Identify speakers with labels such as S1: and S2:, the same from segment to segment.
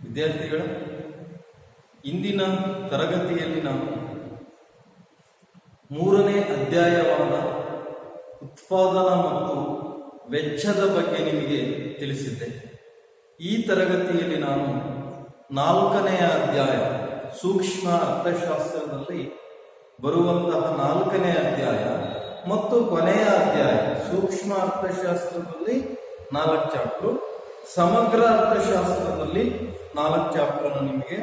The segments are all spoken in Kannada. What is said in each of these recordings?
S1: ವಿದ್ಯಾರ್ಥಿಗಳ ಇಂದಿನ ತರಗತಿಯಲ್ಲಿ ನಾವು ಮೂರನೇ ಅಧ್ಯಾಯವಾದ ಉತ್ಪಾದನಾ ಮತ್ತು ವೆಚ್ಚದ ಬಗ್ಗೆ ನಿಮಗೆ ತಿಳಿಸಿದ್ದೆ. ಈ ತರಗತಿಯಲ್ಲಿ ನಾನು ನಾಲ್ಕನೆಯ ಅಧ್ಯಾಯ ಸೂಕ್ಷ್ಮ ಅರ್ಥಶಾಸ್ತ್ರದಲ್ಲಿ ಬರುವಂತಹ ನಾಲ್ಕನೇ ಅಧ್ಯಾಯ ಮತ್ತು ಕೊನೆಯ ಅಧ್ಯಾಯ ಸೂಕ್ಷ್ಮ ಅರ್ಥಶಾಸ್ತ್ರದಲ್ಲಿ 4 ಚಾಪ್ಟರ್, ಸಮಗ್ರ ಅರ್ಥಶಾಸ್ತ್ರದಲ್ಲಿ 4 ಚಾಪ್ಟರ್ ನಿಮಗೆ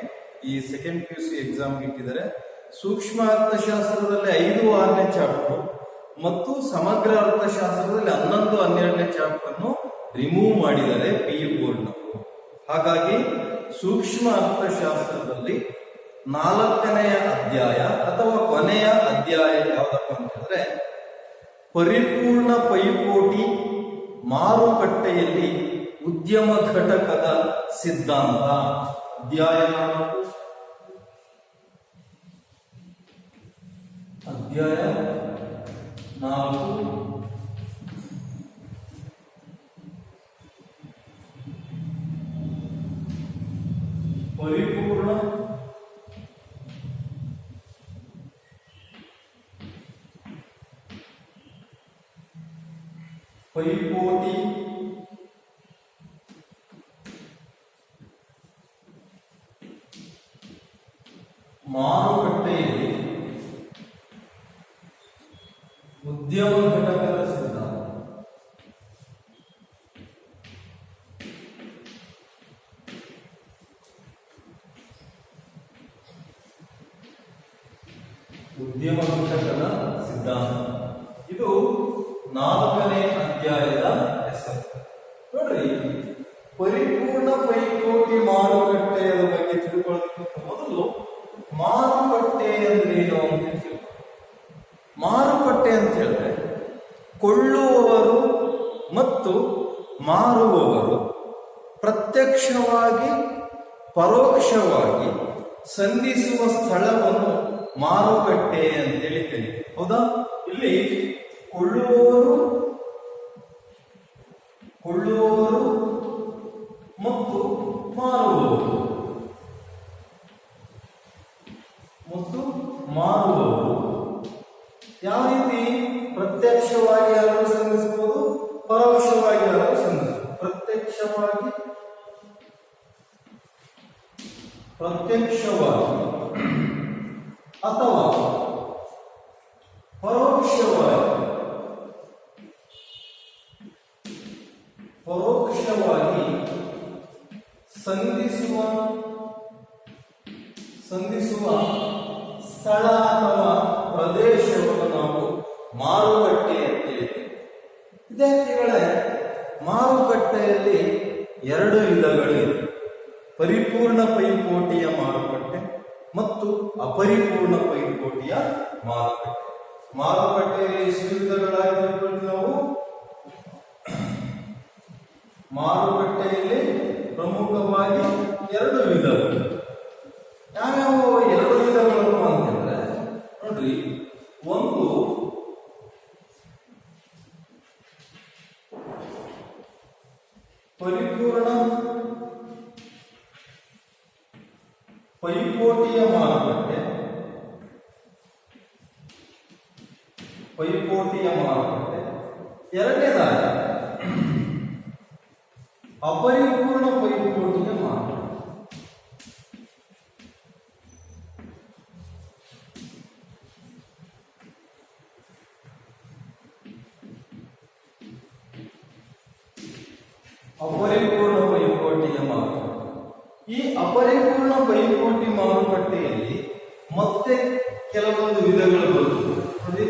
S1: ಈ ಸೆಕೆಂಡ್ PUC ಎಕ್ಸಾಮ್ಗೆ ಇಟ್ಟಿದ್ದಾರೆ. ಸೂಕ್ಷ್ಮ ಅರ್ಥಶಾಸ್ತ್ರದಲ್ಲಿ 5, 6ನೇ ಚಾಪ್ಟರ್ ಮತ್ತು ಸಮಗ್ರ ಅರ್ಥಶಾಸ್ತ್ರದಲ್ಲಿ 11, 12ನೇ ಚಾಪ್ಟರ್ ಅನ್ನು ರಿಮೂವ್ ಮಾಡಿದ್ದಾರೆ PU ಬೋರ್ಡ್ನವರು. ಹಾಗಾಗಿ ಸೂಕ್ಷ್ಮ ಅರ್ಥಶಾಸ್ತ್ರದಲ್ಲಿ 4ನೆಯ ಅಧ್ಯಾಯ ಅಥವಾ ಕೊನೆಯ ಅಧ್ಯಾಯ ಯಾವುದಪ್ಪ ಅಂತಂದ್ರೆ ಪರಿಪೂರ್ಣ ಪೈಪೋಟಿ ಮಾರುಕಟ್ಟೆಯಲ್ಲಿ ಉದ್ಯಮ ಘಟಕದ ಸಿದ್ಧಾಂತ. ಅಧ್ಯಾಯ 4 ಪರಿಪೂರ್ಣ ಪೈಪೋಟಿ ಮಾರುಕಟ್ಟೆಯಲ್ಲಿ ಉದ್ಯಮ ಘಟಕದ ಸಿದ್ಧಾಂತ. ಉದ್ಯಮ ಘಟಕದ ಸಿದ್ಧಾಂತ ಇದು 4ನೇ ಅಧ್ಯಾಯದ ಹೆಸರು. ನೋಡ್ರಿ, ಪರಿಪೂರ್ಣ ಪೈಪೋಟಿ ಮಾರುಕಟ್ಟೆಯ ಬಗ್ಗೆ ತಿಳ್ಕೊಳ್ಳೋದಕ್ಕಿಂತ ಮೊದಲು ಮಾರುಕಟ್ಟೆ ಅಂದ್ರೆ ಏನು ಅಂತ ತಿಳ್ಕೊಳ್ಳಿ. ಮಾರುಕಟ್ಟೆ ಅಂತ ಹೇಳಿದ್ರೆ ಕೊಳ್ಳುವವರು ಮತ್ತು ಮಾರುವವರು ಪ್ರತ್ಯಕ್ಷವಾಗಿ ಪರೋಕ್ಷವಾಗಿ ಸಂಧಿಸುವ ಸ್ಥಳವನ್ನು ಮಾರುಕಟ್ಟೆ ಅಂತೇಳಿ ಕರೀತಾರೆ. ಹೌದಾ? ಇಲ್ಲಿ ಕೊಳ್ಳುವವರು ಮತ್ತು ಮಾರುವವರು ಯಾವ ರೀತಿ ಪ್ರತ್ಯಕ್ಷವಾಗಿ ಯಾರು ಸಂಧಿಸಬಹುದು, ಪರೋಕ್ಷವಾಗಿ ಯಾರು ಸಂಧಿಸಬಹುದು. ಪ್ರತ್ಯಕ್ಷವಾಗಿ ಅಥವಾ ಪರೋಕ್ಷವಾಗಿ ಸಂಧಿಸುವ ಸ್ಥಳ ಅಥವಾ ಪ್ರದೇಶವನ್ನು ನಾವು ಮಾರುಕಟ್ಟೆ ಅಂತ ಹೇಳ್ತೇವೆ. ವಿದ್ಯಾರ್ಥಿಗಳೇ, ಮಾರುಕಟ್ಟೆಯಲ್ಲಿ 2 ವಿಧಗಳಿವೆ. ಪರಿಪೂರ್ಣ ಪೈಪೋಟಿಯ ಮಾರುಕಟ್ಟೆ ಮತ್ತು ಅಪರಿಪೂರ್ಣ ಪೈಪೋಟಿಯ ಮಾರುಕಟ್ಟೆ. ಮಾರುಕಟ್ಟೆಯಲ್ಲಿ ಎಷ್ಟು ವಿಧಗಳಾಗಿದ್ದು ನಾವು ಮಾರುಕಟ್ಟೆಯಲ್ಲಿ ಪ್ರಮುಖವಾಗಿ 2 ವಿಧಗಳು. ಯಾವ್ಯಾವ 2 ವಿಧಗಳು ಅಂತಂದ್ರೆ ನೋಡ್ರಿ, ಒಂದು ಪರಿಪೂರ್ಣ ಪೈಪೋಟಿಯ ಮಾರುಕಟ್ಟೆ, ಎರಡನೇದಾಗಿ ಅಪರಿಪೂರ್ಣ ಪೈಪೋಟಿಯ ಮಾರುಕಟ್ಟೆ. ಈ ಅಪರಿಪೂರ್ಣ ಪೈಪೋಟಿ ಮಾರುಕಟ್ಟೆಯಲ್ಲಿ ಮತ್ತೆ ಕೆಲವೊಂದು ವಿಧಗಳು ಬರುತ್ತವೆ. ನೋಡಿ,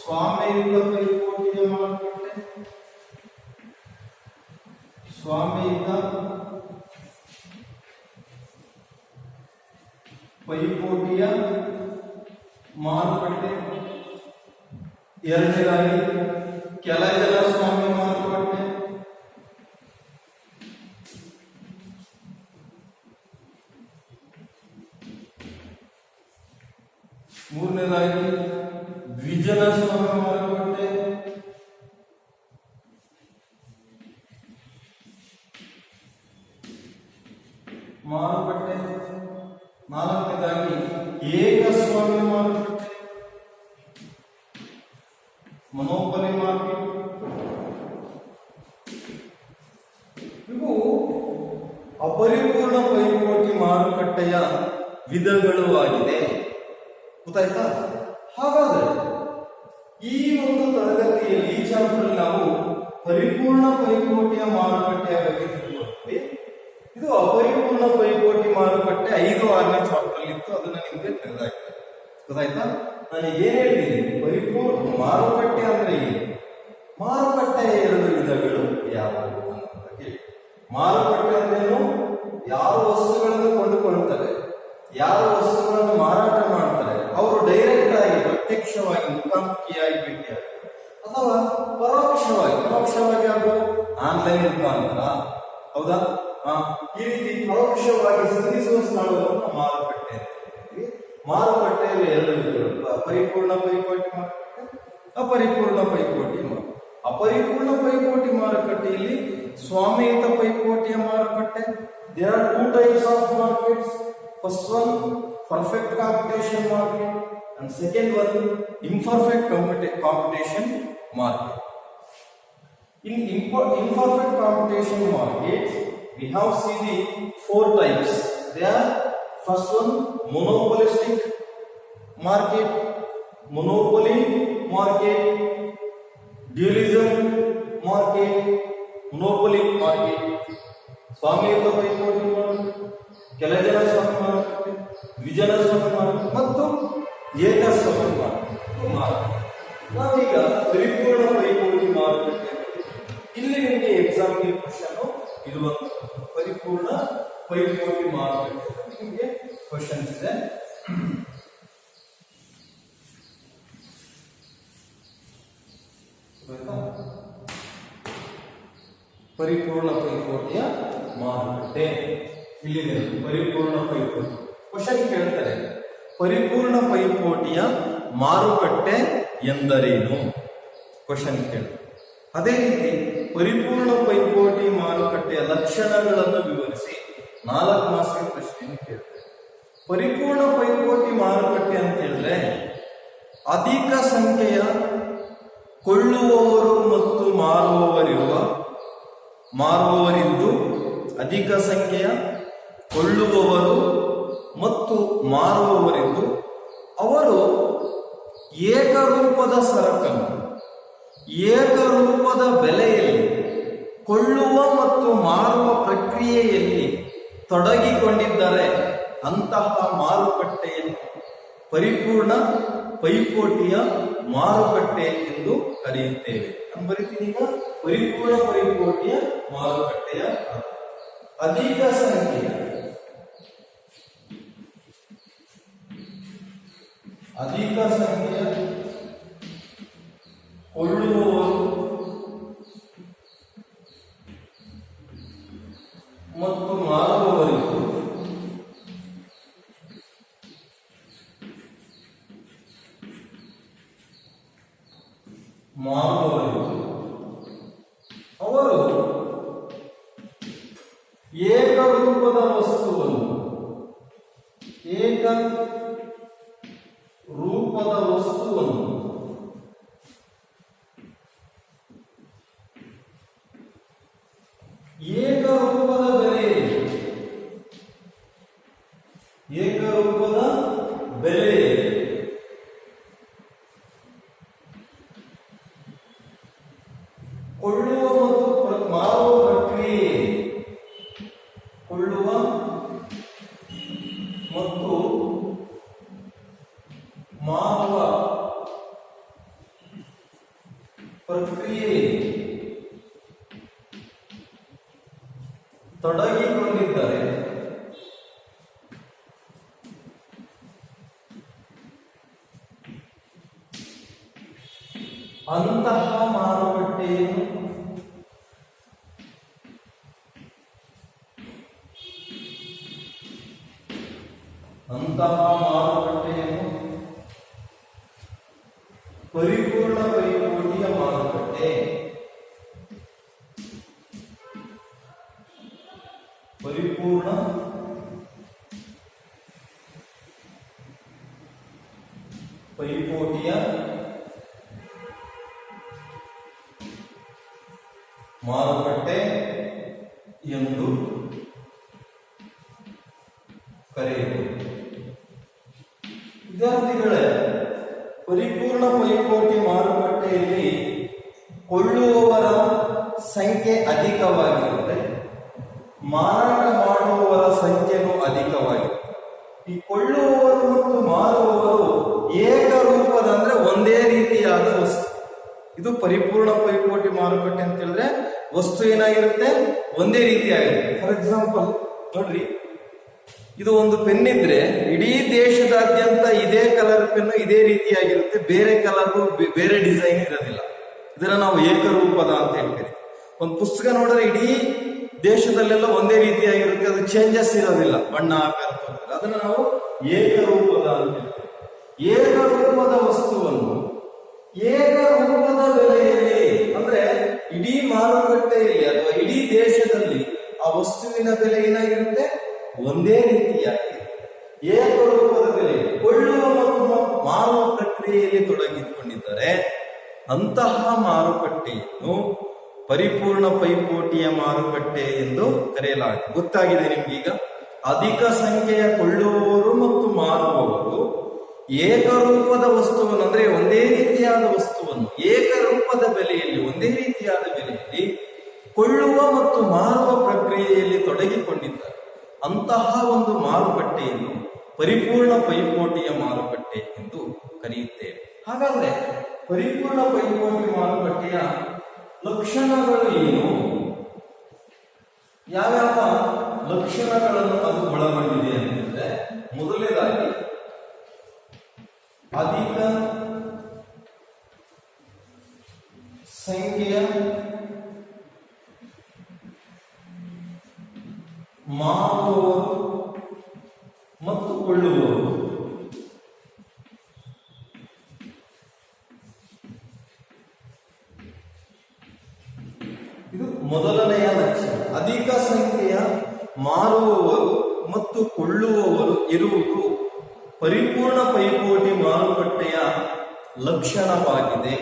S1: ಸ್ವಾಮ್ಯಯುತ ಪೈಪೋಟಿಯ ಮಾರುಕಟ್ಟೆ, ಸ್ವಾಮ್ಯಯುತ ಪೈಪೋಟಿಯ ಮಾರುಕಟ್ಟೆ. ಎರಡನೇದಾಗಿ ಕೆಳಜಲ ಸ್ವಾಮ್ಯ ಮಾರುಕಟ್ಟೆ. ಮೂರನೇದಾಗಿ ದ್ವಿಜಲ ಸ್ವಾಮ್ಯ ಮಾರುಕಟ್ಟೆ. ಮಾರುಕಟ್ಟೆ. ನಾಲ್ಕನೇದಾಗಿ ಏಕಸ್ವಾಮ್ಯ ಮಾರುಕಟ್ಟೆ, ಮೊನೋಪಲಿ ಮಾರ್ಕೆಟ್. ಇವು ಅಪರಿಪೂರ್ಣ ಪೈಪೋಟಿ ಮಾರುಕಟ್ಟೆಯ ವಿಧಗಳು ಆಗಿದೆ. ಗೊತ್ತಾಯ್ತಾ? ಹಾಗಾದ್ರೆ ಈ ಒಂದು ತರಗತಿಯಲ್ಲಿ ಈ ಚಾಪ್ಟರ್ ನಾವು ಪರಿಪೂರ್ಣ ಪೈಪೋಟಿಯ ಮಾರುಕಟ್ಟೆಯ ಬಗ್ಗೆ ತಿಳ್ಕೊಳ್ತೀವಿ. ಇದು ಅಪರಿಪೂರ್ಣ ಪೈಪೋಟಿ ಮಾರುಕಟ್ಟೆ 5-6ನೇ ಚಾಪ್ಟರ್ ಇತ್ತು, ಅದನ್ನ ನಿಮ್ಗೆ ತೆಗೆದಾಕಿದೆ. ಗೊತ್ತಾಯ್ತಾ? ನಾನು ಏನ್ ಹೇಳಿದ್ದೀನಿ, ಪರಿಪೂರ್ಣ ಮಾರುಕಟ್ಟೆ ಅಂದ್ರೆ ಏನು, ಮಾರುಕಟ್ಟೆಯ 2 ವಿಧಗಳು ಯಾವುವು ಅಂತ ಕೇಳಿ. ಮಾರುಕಟ್ಟೆ ಅಂದ್ರೇನು? ಯಾರು ವಸ್ತುಗಳನ್ನು ಕೊಂಡುಕೊಳ್ತಾರೆ, ಯಾರು ವಸ್ತುಗಳನ್ನು ಮಾರಾಟ ಮಾಡ್ತಾರೆ, ಅವರು ಡೈರೆಕ್ಟ್ ಆಗಿ ಪ್ರತ್ಯಕ್ಷವಾಗಿ ಮುಖಾಮುಖಿಯಾಗಿ ಭೇಟಿಯಾಗ್ತಾರೆ, ಅಥವಾ ಪರೋಕ್ಷವಾಗಿ ಅದು ಆನ್ಲೈನ್ ಮುಖಾಂತರ. ಹೌದಾ? ಈ ರೀತಿ ಪರೋಕ್ಷವಾಗಿ ಸಂಧಿಸುವ ಸ್ಥಳವನ್ನು ಮಾರುಕಟ್ಟೆ ಅಂತ ಹೇಳ್ತೀವಿ. ಮಾರುಕಟ್ಟೆಯಲ್ಲಿ 2 ವಿಧಗಳು, ಪರಿಪೂರ್ಣ ಪೈಪೋಟಿ ಮಾರುಕಟ್ಟೆ, ಅಪರಿಪೂರ್ಣ ಪೈಪೋಟಿ ಮಾರುಕಟ್ಟೆ. ಅಪರಿಪೂರ್ಣ ಪೈಪೋಟಿ ಮಾರುಕಟ್ಟೆಯಲ್ಲಿ ಸ್ವಾಮಿಯುತ ಪೈಪೋಟಿಯ ಮಾರುಕಟ್ಟೆ. There are 2 types of markets. First one, perfect competition market, and second one, imperfect competition market. In imperfect competition markets, we have seen the 4 types. They are, first one, monopolistic market, monopoly market, dualism market, monopoly market, ಸ್ವಾಮಿಯುತ ಪೈಪೋಟಿ ಮಾರುಕಟ್ಟೆ, ಕೆಲಜನ ಸ್ವಾಮ್ಯ ಮಾರುಕಟ್ಟೆ, ದ್ವಿಜನ ಸ್ವಾಮ್ಯ ಮಾರುಕಟ್ಟೆ ಮತ್ತು ಏಕಸ್ವಾಮ್ಯ ಮಾರುಕಟ್ಟೆ. ನಾವೀಗ ಪರಿಪೂರ್ಣ ಪೈಪೋಟಿ ಮಾರುಕಟ್ಟೆ. ಇಲ್ಲಿ ನಿಮಗೆ ಎಕ್ಸಾಮ್ಗೆ ಕ್ವಶನ್ ಇರುವಂತಹ ಪರಿಪೂರ್ಣ ಪೈಪೋಟಿ ಮಾರುಕಟ್ಟೆ ನಿಮಗೆ ಕ್ವಶನ್ಸ್ ಇದೆ. ಪರಿಪೂರ್ಣ ಪೈಪೋಟಿಯ ಮಾರುಕಟ್ಟೆ ಇಲ್ಲಿದೆ. ಪರಿಪೂರ್ಣ ಪೈಪೋಟಿ ಕ್ವಶನ್ ಕೇಳ್ತಾರೆ, ಪರಿಪೂರ್ಣ ಪೈಪೋಟಿಯ ಮಾರುಕಟ್ಟೆ ಎಂದರೇನು? ಕ್ವಶನ್ ಕೇಳ್ತಾರೆ. ಅದೇ ರೀತಿ ಪರಿಪೂರ್ಣ ಪೈಪೋಟಿ ಮಾರುಕಟ್ಟೆಯ ಲಕ್ಷಣಗಳನ್ನು ವಿವರಿಸಿ 4 ಮಾರ್ಕ್ಸ್ಗೆ ಪ್ರಶ್ನೆಯನ್ನು ಕೇಳ್ತಾರೆ. ಪರಿಪೂರ್ಣ ಪೈಪೋಟಿ ಮಾರುಕಟ್ಟೆ ಅಂತ ಹೇಳಿದ್ರೆ ಅಧಿಕ ಸಂಖ್ಯೆಯ ಕೊಳ್ಳುವವರು ಮತ್ತು ಮಾರುವವರಿದ್ದು ಅಧಿಕ ಸಂಖ್ಯೆಯ ಕೊಳ್ಳುವವರು ಮತ್ತು ಮಾರುವವರಿದ್ದು ಅವರು ಏಕರೂಪದ ಸರಕನ್ನು ಏಕರೂಪದ ಬೆಲೆಯಲ್ಲಿ ಕೊಳ್ಳುವ ಮತ್ತು ಮಾರುವ ಪ್ರಕ್ರಿಯೆಯಲ್ಲಿ ತೊಡಗಿಕೊಂಡಿದ್ದಾರೆ. ಅಂತಹ ಮಾರುಕಟ್ಟೆಯನ್ನು ಪರಿಪೂರ್ಣ ಪೈಪೋಟಿಯ ಮಾರುಕಟ್ಟೆ ಎಂದು ಕರೆಯುತ್ತೇವೆ. ನಾನು ಬರೀತೀನಿ ಈಗ, ಪರಿಪೂರ್ಣ ಪೈಪೋಟಿಯ ಮಾರುಕಟ್ಟೆಯ ಅಧಿಕ ಸಂಖ್ಯೆಯ ಕೊಳ್ಳುವವರು ಮತ್ತು ಮಾರುವವರಿಗೂ ಅವರು ಏಕರೂಪದ ವಸ್ತುವನ್ನು ಏಕರೂಪದ ಬೆಲೆಯಲ್ಲಿ ಕೊಳ್ಳುವ ಮತ್ತು ಮಾರುವ ಪ್ರಕ್ರಿಯೆ ಕೊಳ್ಳುವ ಮತ್ತು ಮಾರುವ ಪ್ರಕ್ರಿಯೆ ತೊಡಗಿಕೊಂಡಿದ್ದರೆ ಅಂತಹ ಮಾರುಕಟ್ಟೆಯನ್ನು ಪರಿಪೂರ್ಣ ಪೈಪೋಟಿಯ ಮಾರುಕಟ್ಟೆ ಪರಿಪೂರ್ಣ ಪೈಪೋಟಿಯ ಮಾರುಕಟ್ಟೆ ಎಂದು ಕರೆಯುವುದು. ವಿದ್ಯಾರ್ಥಿಗಳೇ, ಪರಿಪೂರ್ಣ ಪೈಪೋಟಿ ಮಾರುಕಟ್ಟೆಯಲ್ಲಿ ಕೊಳ್ಳುವವರ ಸಂಖ್ಯೆ ಅಧಿಕವಾಗಿರುತ್ತೆ, ಮಾರಾಟ ಮಾಡುವವರ ಸಂಖ್ಯೆನೂ ಅಧಿಕವಾಗಿರುತ್ತೆ. ಈ ಕೊಳ್ಳುವವರು ಮತ್ತು ಮಾರುವವರು ಏಕರೂಪದ ಅಂದ್ರೆ ಒಂದೇ ರೀತಿಯಾದ ವಸ್ತು. ಇದು ಪರಿಪೂರ್ಣ ಪೈಪೋಟಿ ಮಾರುಕಟ್ಟೆ ಅಂತ ಹೇಳಿದ್ರೆ ವಸ್ತು ಏನಾಗಿರುತ್ತೆ, ಒಂದೇ ರೀತಿಯಾಗಿರುತ್ತೆ. ಫಾರ್ ಎಕ್ಸಾಂಪಲ್ ನೋಡ್ರಿ, ಇದು ಒಂದು ಪೆನ್ ಇದ್ರೆ ಇಡೀ ದೇಶದಾದ್ಯಂತ ಇದೇ ಕಲರ್ ಪೆನ್ ಇದೇ ರೀತಿಯಾಗಿರುತ್ತೆ, ಬೇರೆ ಕಲರ್ ಬೇರೆ ಡಿಸೈನ್ ಇರೋದಿಲ್ಲ. ಇದನ್ನ ನಾವು ಏಕರೂಪದ ಅಂತ ಹೇಳ್ತೀವಿ. ಒಂದು ಪುಸ್ತಕ ನೋಡಿದ್ರೆ ಇಡೀ ದೇಶದಲ್ಲೆಲ್ಲ ಒಂದೇ ರೀತಿಯಾಗಿರುತ್ತೆ, ಅದು ಚೇಂಜಸ್ ಇರೋದಿಲ್ಲ, ಬಣ್ಣ ಆಕಾರ. ಅದನ್ನ ನಾವು ಏಕರೂಪದ ಅಂತ ಹೇಳ್ತೀವಿ. ಏಕರೂಪದ ವಸ್ತುವನ್ನು ಏಕರೂಪದ ಬೆಲೆಯಲ್ಲಿ ಅಂದ್ರೆ ಇಡೀ ಮಾರುಕಟ್ಟೆಯಲ್ಲಿ ಅಥವಾ ಇಡೀ ದೇಶದಲ್ಲಿ ಆ ವಸ್ತುವಿನ ಬೆಲೆ ಏನಾಗಿರುತ್ತೆ, ಒಂದೇ ರೀತಿಯಾಗಿ ಏಕರೂಪದ ಬೆಲೆ ಕೊಳ್ಳುವ ಮತ್ತು ಮಾರುವ ಪ್ರಕ್ರಿಯೆಯಲ್ಲಿ ತೊಡಗಿಕೊಂಡಿದ್ದಾರೆ. ಅಂತಹ ಮಾರುಕಟ್ಟೆಯನ್ನು ಪರಿಪೂರ್ಣ ಪೈಪೋಟಿಯ ಮಾರುಕಟ್ಟೆ ಎಂದು ಕರೆಯಲಾಗಿದೆ. ಗೊತ್ತಾಗಿದೆ ನಿಮ್ಗೀಗ? ಅಧಿಕ ಸಂಖ್ಯೆಯ ಕೊಳ್ಳುವವರು ಮತ್ತು ಮಾರುವವರು ಏಕರೂಪದ ವಸ್ತುವನ್ನು ಅಂದ್ರೆ ಒಂದೇ ರೀತಿಯಾದ ವಸ್ತುವನ್ನು ಏಕರೂಪದ ಬೆಲೆಯಲ್ಲಿ ಒಂದೇ ರೀತಿಯಾದ ಬೆಲೆಯಲ್ಲಿ ಕೊಳ್ಳುವ ಮತ್ತು ಮಾರುವ ಪ್ರಕ್ರಿಯೆಯಲ್ಲಿ ತೊಡಗಿಕೊಂಡಿದ್ದಾರೆ. ಅಂತಹ ಒಂದು ಮಾರುಕಟ್ಟೆಯನ್ನು ಪರಿಪೂರ್ಣ ಪೈಪೋಟಿಯ ಮಾರುಕಟ್ಟೆ ಎಂದು ಕರೆಯುತ್ತೇವೆ. ಹಾಗಾದ್ರೆ ಪರಿಪೂರ್ಣ ಪೈಪೋಟಿ ಮಾರುಕಟ್ಟೆಯ ಲಕ್ಷಣಗಳು ಏನು? ಯಾವ್ಯಾವ ಲಕ್ಷಣಗಳನ್ನು ಅದು ಒಳಗೊಂಡಿದೆ ಅಂತಂದ್ರೆ, ಮೊದಲನೇದಾಗಿ ಅಧಿಕ ಸಂಖ್ಯೆಯ ಮಾರುವವರು ಮತ್ತು ಕೊಳ್ಳುವವರು. ಇದು ಮೊದಲನೆಯ ಲಕ್ಷಣ. ಅಧಿಕ ಸಂಖ್ಯೆಯ ಮಾರುವವರು ಮತ್ತು ಕೊಳ್ಳುವವರು ಇರುವುದು ಪರಿಪೂರ್ಣ ಪೈಪೋಟಿ ಮಾರುಕಟ್ಟೆಯ ಲಕ್ಷಣವಾಗಿದೆ.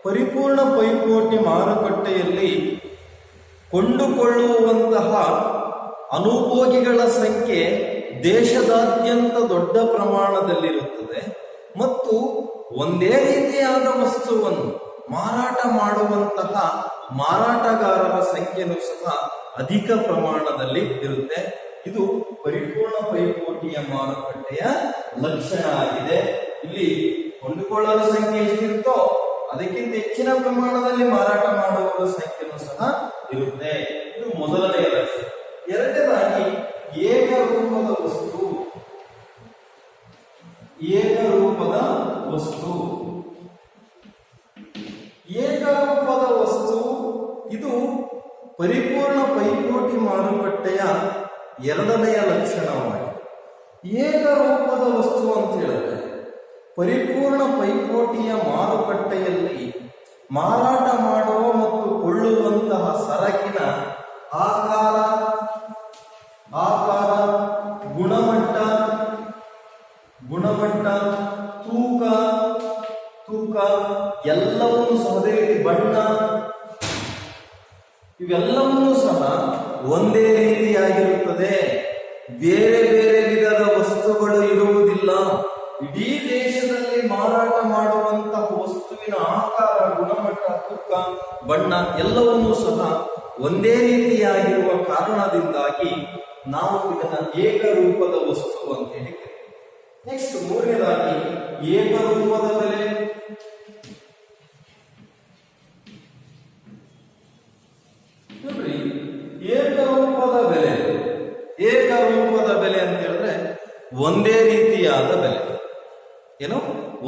S1: ಪರಿಪೂರ್ಣ ಪೈಪೋಟಿ ಮಾರುಕಟ್ಟೆಯಲ್ಲಿ ಕೊಂಡುಕೊಳ್ಳುವಂತಹ ಅನುಭೋಗಿಗಳ ಸಂಖ್ಯೆ ದೇಶದಾದ್ಯಂತ ದೊಡ್ಡ ಪ್ರಮಾಣದಲ್ಲಿರುತ್ತದೆ ಮತ್ತು ಒಂದೇ ರೀತಿಯಾದ ವಸ್ತುವನ್ನು ಮಾರಾಟ ಮಾಡುವಂತಹ ಮಾರಾಟಗಾರರ ಸಂಖ್ಯೆನೂ ಸಹ ಅಧಿಕ ಪ್ರಮಾಣದಲ್ಲಿ ಇರುತ್ತೆ. ಇದು ಪರಿಪೂರ್ಣ ಪೈಪೋಟಿಯ ಮಾರುಕಟ್ಟೆಯ ಲಕ್ಷಣ ಆಗಿದೆ. ಇಲ್ಲಿ ಕೊಂಡುಕೊಳ್ಳುವ ಸಂಖ್ಯೆ ಎಷ್ಟಿರುತ್ತೋ ಅದಕ್ಕಿಂತ ಹೆಚ್ಚಿನ ಪ್ರಮಾಣದಲ್ಲಿ ಮಾರಾಟ ಮಾಡುವವರ ಸಂಖ್ಯೆನೂ ಸಹ ಇರುತ್ತೆ. ಇದು ಮೊದಲನೆಯ ಲಕ್ಷಣ. ಎರಡನೇದಾಗಿ ಏಕರೂಪದ ವಸ್ತು. ಏಕರೂಪದ ವಸ್ತು ಏಕರೂಪದ ವಸ್ತು ಇದು ಪರಿಪೂರ್ಣ ಪೈಪೋಟಿ ಮಾರುಕಟ್ಟೆಯ ಎರಡನೆಯ ಲಕ್ಷಣವಾಗಿದೆ. ಏಕರೂಪದ ವಸ್ತು ಅಂತ ಹೇಳಿದ್ರೆ ಪರಿಪೂರ್ಣ ಪೈಪೋಟಿಯ ಮಾರುಕಟ್ಟೆಯಲ್ಲಿ ಮಾರಾಟ ಮಾಡುವ ಮತ್ತು ಕೊಳ್ಳುವಂತಹ ಸರಕಿನ ಆಕಾರ, ಗುಣಮಟ್ಟ, ತೂಕ ಎಲ್ಲವನ್ನೂ ಸಹ, ಅದೇ ರೀತಿ ಬಣ್ಣ, ಇವೆಲ್ಲವನ್ನೂ ಸಹ ಒಂದೇ ರೀತಿಯಾಗಿರುತ್ತದೆ. ಬೇರೆ ಬೇರೆ ವಿಧದ ವಸ್ತುಗಳು ಇರುವುದಿಲ್ಲ. ಇಡೀ ದೇಶದಲ್ಲಿ ಮಾರಾಟ ಮಾಡುವಂತಹ ವಸ್ತುವಿನ ಆಕಾರ, ಗುಣಮಟ್ಟ, ತೂಕ, ಬಣ್ಣ ಎಲ್ಲವನ್ನೂ ಸಹ ಒಂದೇ ರೀತಿಯಾಗಿರುವ ಕಾರಣದಿಂದಾಗಿ ನಾವು ಇದನ್ನ ಏಕರೂಪದ ವಸ್ತು ಅಂತ ಹೇಳಿ ಕರೀತೀವಿ. ನೆಕ್ಸ್ಟ್ ಮೂರನೇದಾಗಿ ಏಕರೂಪದ ಬೆಲೆ. ನೋಡ್ರಿ, ಏಕರೂಪದ ಬೆಲೆ ಅಂತ ಹೇಳಿದ್ರೆ ಒಂದೇ ರೀತಿಯಾದ ಬೆಲೆ. ಏನು?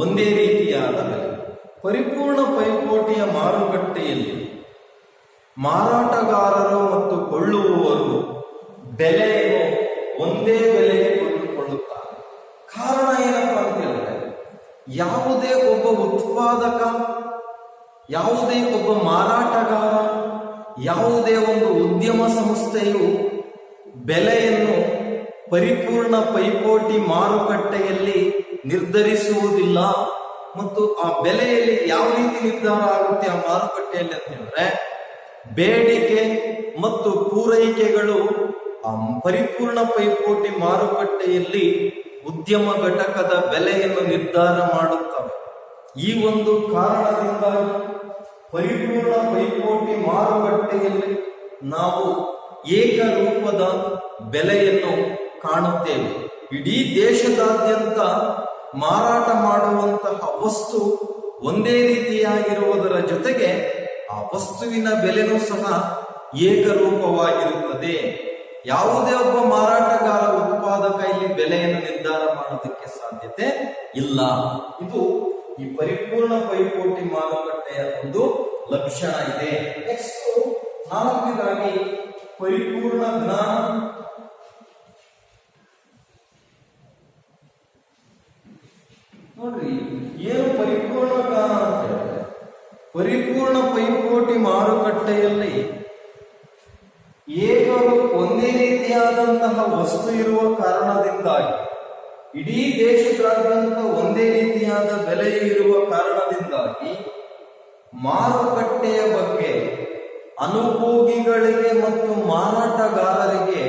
S1: ಒಂದೇ ರೀತಿಯಾದ ಬೆಲೆ. ಪರಿಪೂರ್ಣ ಪೈಪೋಟಿಯ ಮಾರುಕಟ್ಟೆಯಲ್ಲಿ ಮಾರಾಟಗಾರರು ಮತ್ತು ಕೊಳ್ಳುವವರು ಬೆಲೆಯನ್ನು ಒಂದೇ ಬೆಲೆಗೆ ಕೊಂಡುಕೊಳ್ಳುತ್ತಾರೆ. ಕಾರಣ ಏನಪ್ಪಾ ಅಂತ ಹೇಳಿದ್ರೆ, ಯಾವುದೇ ಒಬ್ಬ ಉತ್ಪಾದಕ, ಯಾವುದೇ ಒಬ್ಬ ಮಾರಾಟಗಾರ, ಯಾವುದೇ ಒಂದು ಉದ್ಯಮ ಸಂಸ್ಥೆಯು ಬೆಲೆಯನ್ನು ಪರಿಪೂರ್ಣ ಪೈಪೋಟಿ ಮಾರುಕಟ್ಟೆಯಲ್ಲಿ ನಿರ್ಧರಿಸುವುದಿಲ್ಲ. ಮತ್ತು ಆ ಬೆಲೆಯಲ್ಲಿ ಯಾವ ರೀತಿ ನಿರ್ಧಾರ ಆಗುತ್ತೆ ಆ ಮಾರುಕಟ್ಟೆಯಲ್ಲಿ ಅಂತ ಹೇಳಿದ್ರೆ, ಬೇಡಿಕೆ ಮತ್ತು ಪೂರೈಕೆಗಳು ಪರಿಪೂರ್ಣ ಪೈಪೋಟಿ ಮಾರುಕಟ್ಟೆಯಲ್ಲಿ ಉದ್ಯಮ ಘಟಕದ ಬೆಲೆಯನ್ನು ನಿರ್ಧಾರ ಮಾಡುತ್ತವೆ. ಈ ಒಂದು ಕಾರಣದಿಂದಾಗಿ ಪರಿಪೂರ್ಣ ಪೈಪೋಟಿ ಮಾರುಕಟ್ಟೆಯಲ್ಲಿ ನಾವು ಏಕರೂಪದ ಬೆಲೆಯನ್ನು ಕಾಣುತ್ತೇವೆ. ಇಡೀ ದೇಶದಾದ್ಯಂತ ಮಾರಾಟ ಮಾಡುವಂತಹ ವಸ್ತು ಒಂದೇ ರೀತಿಯಾಗಿರುವುದರ ಜೊತೆಗೆ ಆ ವಸ್ತುವಿನ ಬೆಲೆನೂ ಸಹ ಏಕರೂಪವಾಗಿರುತ್ತದೆ. ಯಾವುದೇ ಒಬ್ಬ ಮಾರಾಟಗಾರ ಉತ್ಪಾದಕ ಇಲ್ಲಿ ಬೆಲೆಯನ್ನು ನಿರ್ಧಾರ ಮಾಡೋದಕ್ಕೆ ಸಾಧ್ಯತೆ ಇಲ್ಲ. ಇದು ಈ ಪರಿಪೂರ್ಣ ಪೈಪೋಟಿ ಮಾರುಕಟ್ಟೆಯ ಒಂದು ಲಕ್ಷಣ ಇದೆ. ನೆಕ್ಸ್ಟ್ ನಾಲ್ಕನೇದಾಗಿ ಪರಿಪೂರ್ಣ ಜ್ಞಾನ. ನೋಡ್ರಿ, ಏನು ಪರಿಪೂರ್ಣ ಜ್ಞಾನ ಅಂತ ಹೇಳಿದ್ರೆ, ಪರಿಪೂರ್ಣ ಪೈಪೋಟಿ ಮಾರುಕಟ್ಟೆಯಲ್ಲಿ ಒಂದೇ ರೀತಿಯಾದಂತಹ ವಸ್ತು ಇರುವ ಕಾರಣದಿಂದಾಗಿ, ಇಡೀ ದೇಶದಾದ್ಯಂತ ಒಂದೇ ರೀತಿಯಾದ ಬೆಲೆ ಇರುವ ಕಾರಣದಿಂದಾಗಿ ಮಾರುಕಟ್ಟೆಯ ಬಗ್ಗೆ ಅನುಭೋಗಿಗಳಿಗೆ ಮತ್ತು ಮಾರಾಟಗಾರರಿಗೆ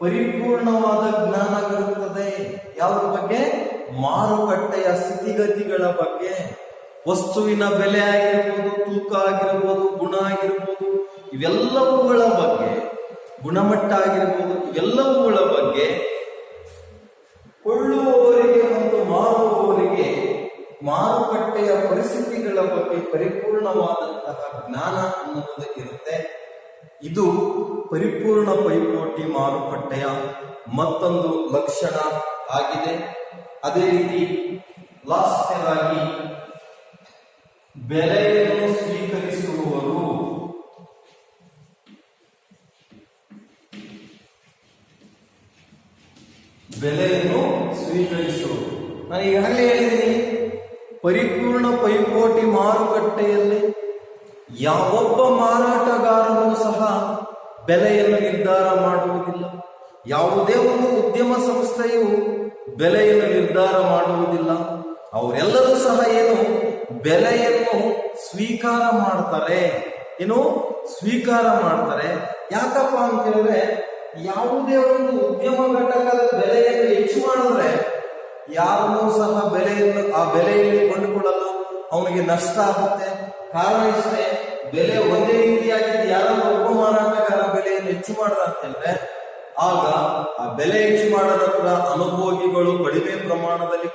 S1: ಪರಿಪೂರ್ಣವಾದ ಜ್ಞಾನವಿರುತ್ತದೆ. ಯಾವುದ್ರ ಬಗ್ಗೆ? ಮಾರುಕಟ್ಟೆಯ ಸ್ಥಿತಿಗತಿಗಳ ಬಗ್ಗೆ. ವಸ್ತುವಿನ ಬೆಲೆ ಆಗಿರ್ಬೋದು, ತೂಕ ಆಗಿರ್ಬೋದು, ಗುಣ ಆಗಿರ್ಬೋದು, ಇವೆಲ್ಲವುಗಳ ಬಗ್ಗೆ, ಗುಣಮಟ್ಟ ಆಗಿರ್ಬೋದು, ಇವೆಲ್ಲವುಗಳ ಬಗ್ಗೆ ಕೊಳ್ಳುವವರಿಗೆ ಮತ್ತು ಮಾರುವವರಿಗೆ ಮಾರುಕಟ್ಟೆಯ ಪರಿಸ್ಥಿತಿಗಳ ಬಗ್ಗೆ ಪರಿಪೂರ್ಣವಾದಂತಹ ಜ್ಞಾನ ಅನ್ನುವುದು ಇರುತ್ತೆ. ಇದು ಪರಿಪೂರ್ಣ ಪೈಪೋಟಿ ಮಾರುಕಟ್ಟೆಯ ಮತ್ತೊಂದು ಲಕ್ಷಣ ಆಗಿದೆ. ಅದೇ ರೀತಿ ಲಾಸ್ಟ್ನೇದಾಗಿ ಬೆಲೆಯನ್ನು ಸ್ವೀಕರಿಸುವವರು. ಬೆಲೆಯನ್ನು ಸ್ವೀಕರಿಸುವುದು. ನಾನು ಈಗಾಗಲೇ ಹೇಳಿದ್ದೀನಿ, ಪರಿಪೂರ್ಣ ಪೈಪೋಟಿ ಮಾರುಕಟ್ಟೆಯಲ್ಲಿ ಯಾವೊಬ್ಬ ಮಾರಾಟಗಾರನೂ ಸಹ ಬೆಲೆಯನ್ನು ನಿರ್ಧಾರ ಮಾಡುವುದಿಲ್ಲ. ಯಾವುದೇ ಒಂದು ಉದ್ಯಮ ಸಂಸ್ಥೆಯು ಬೆಲೆಯನ್ನು ನಿರ್ಧಾರ ಮಾಡುವುದಿಲ್ಲ. ಅವರೆಲ್ಲರೂ ಸಹ ಬೆಲೆಯನ್ನು ಸ್ವೀಕಾರ ಮಾಡ್ತಾರೆ. ಸ್ವೀಕಾರ ಮಾಡ್ತಾರೆ. ಯಾಕಪ್ಪ ಅಂತ ಹೇಳಿದ್ರೆ, ಯಾವುದೇ ಒಂದು ಉದ್ಯಮ ಘಟಕದ ಬೆಲೆಯನ್ನು ಹೆಚ್ಚು ಮಾಡಿದ್ರೆ ಯಾರನ್ನೂ ಸಹ ಆ ಬೆಲೆಯಲ್ಲಿ ಕೊಂಡುಕೊಳ್ಳಲ್ಲ, ಅವನಿಗೆ ನಷ್ಟ ಆಗುತ್ತೆ. ಕಾರಣ ಇಷ್ಟೇ, ಬೆಲೆ ಒಂದೇ ರೀತಿಯಾಗಿ ಯಾರಾದ್ರೂ ಒಬ್ಬ ಮಾರಾಟಗಾರ ಬೆಲೆಯನ್ನು ಹೆಚ್ಚು ಮಾಡದ ಅಂತ ಹೇಳಿದ್ರೆ, ಆಗ ಆ ಬೆಲೆ ಹೆಚ್ಚು ಮಾಡೋದ ಹತ್ರ ಅನುಭೋಗಿಗಳು ಕಡಿಮೆ ಪ್ರಮಾಣದಲ್ಲಿ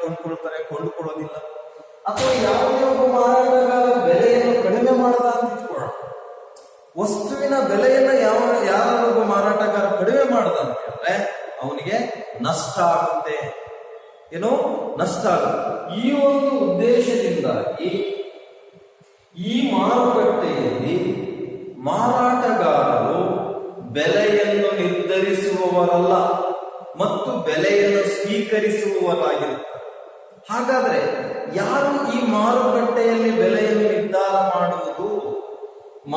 S1: ಕೊಂಡುಕೊಳ್ಳೋದಿಲ್ಲ. ಅಥವಾ ಯಾವುದೇ ಒಬ್ಬ ಮಾರಾಟಗಾರ ಬೆಲೆಯನ್ನು ಕಡಿಮೆ ಮಾಡದ ಅಂತ ಇಟ್ಕೊಳ್ಳೋಣ, ವಸ್ತುವಿನ ಬೆಲೆಯನ್ನ ಯಾರೊಬ್ಬ ಮಾರಾಟಗಾರ ಕಡಿಮೆ ಮಾಡದ ಅಂತ ಹೇಳಿದ್ರೆ ಅವನಿಗೆ ನಷ್ಟ ಆಗುತ್ತೆ. ನಷ್ಟ ಆಗುತ್ತೆ. ಈ ಒಂದು ಉದ್ದೇಶದಿಂದಾಗಿ ಈ ಮಾರುಕಟ್ಟೆಯಲ್ಲಿ ಮಾರಾಟಗಾರರು ಬೆಲೆಯನ್ನು ನಿರ್ಧರಿಸುವವರಲ್ಲ ಮತ್ತು ಬೆಲೆಯನ್ನು ಸ್ವೀಕರಿಸುವವರಾಗಿರುತ್ತಾರೆ. ಹಾಗಾದ್ರೆ ಯಾರು ಈ ಮಾರುಕಟ್ಟೆಯಲ್ಲಿ ಬೆಲೆಯನ್ನು ನಿರ್ಧಾರ ಮಾಡುವುದು?